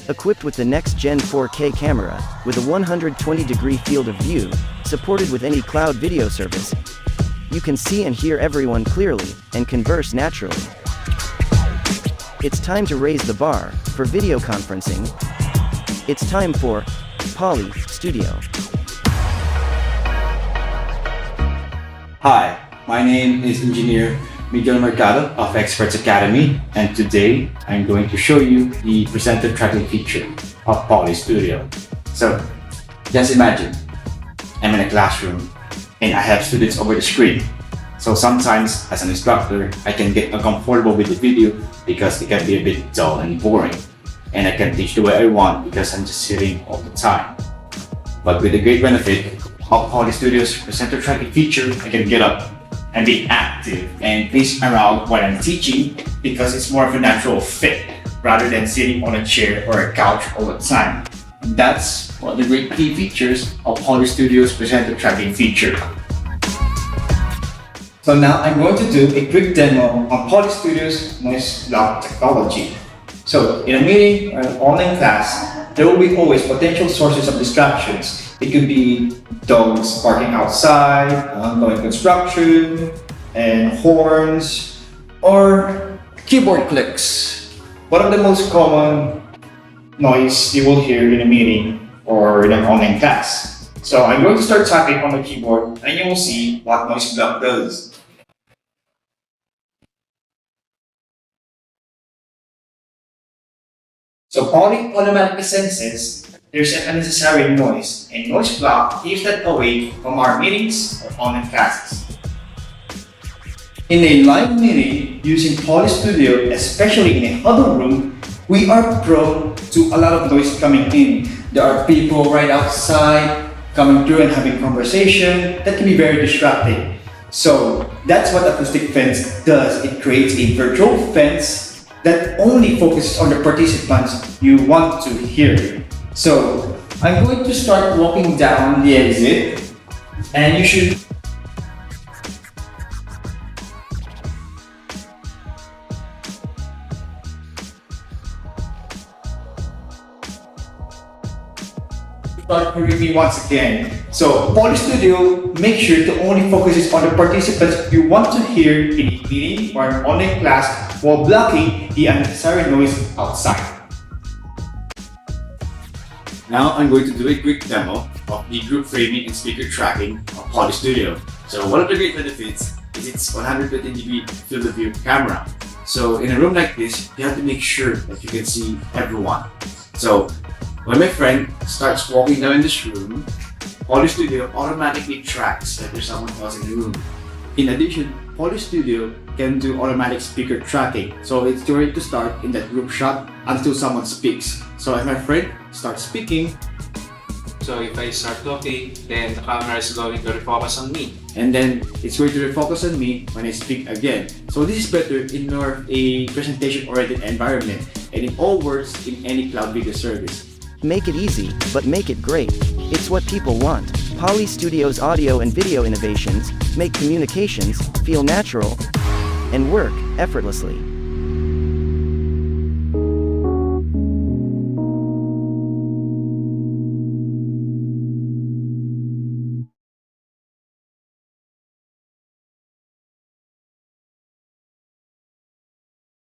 Equipped with the next-gen 4K camera, with a 120-degree field of view, supported with any cloud video service, you can see and hear everyone clearly, and converse naturally. It's time to raise the bar, for video conferencing. It's time for Poly Studio. Hi, my name is Engineer Miguel Mercado of Experts Academy, and today I'm going to show you the presenter tracking feature of Poly Studio. So, just imagine, I'm in a classroom and I have students over the screen. So sometimes, as an instructor, I can get uncomfortable with the video because it can be a bit dull and boring. And I can teach the way I want because I'm just sitting all the time. But with the great benefit of Poly Studio's presenter tracking feature, I can get up and be active and pace around while I'm teaching because it's more of a natural fit rather than sitting on a chair or a couch all the time. And that's one of the great key features of Poly Studio's presenter tracking feature. So now I'm going to do a quick demo on Poly Studio's noise block technology. So in a meeting or an online class, there will be always potential sources of distractions. It could be dogs barking outside, ongoing construction, and horns, or keyboard clicks. One of the most common noise you will hear in a meeting or in an online class. So I'm going to start typing on the keyboard and you will see what noise block does. So Poly automatically senses there's an unnecessary noise, and noise block keeps that away from our meetings or online classes. In a live meeting using Poly Studio, especially in a huddle room, we are prone to a lot of noise coming in. There are people right outside coming through and having conversation that can be very distracting. So that's what acoustic fence does. It creates a virtual fence that only focuses on the participants you want to hear. So I'm going to start walking down the exit, and you should start hearing me once again. So Poly Studio makes sure to only focus on the participants you want to hear in a meeting or an online class while blocking the unnecessary noise outside. Now I'm going to do a quick demo of the group framing and speaker tracking of Poly Studio. So one of the great benefits is its 120-degree field of view camera. So in a room like this, you have to make sure that you can see everyone. So when my friend starts walking down in this room, Poly Studio automatically tracks that there's someone else in the room. In addition, Poly Studio can do automatic speaker tracking. So it's going to start in that group shot until someone speaks. So if my friend starts speaking, so if I start talking, then the camera is going to refocus on me. And then it's going to refocus on me when I speak again. So this is better in more a presentation-oriented environment, and it all works in any cloud video service. Make it easy, but make it great. It's what people want. Poly Studio's audio and video innovations make communications feel natural and work effortlessly.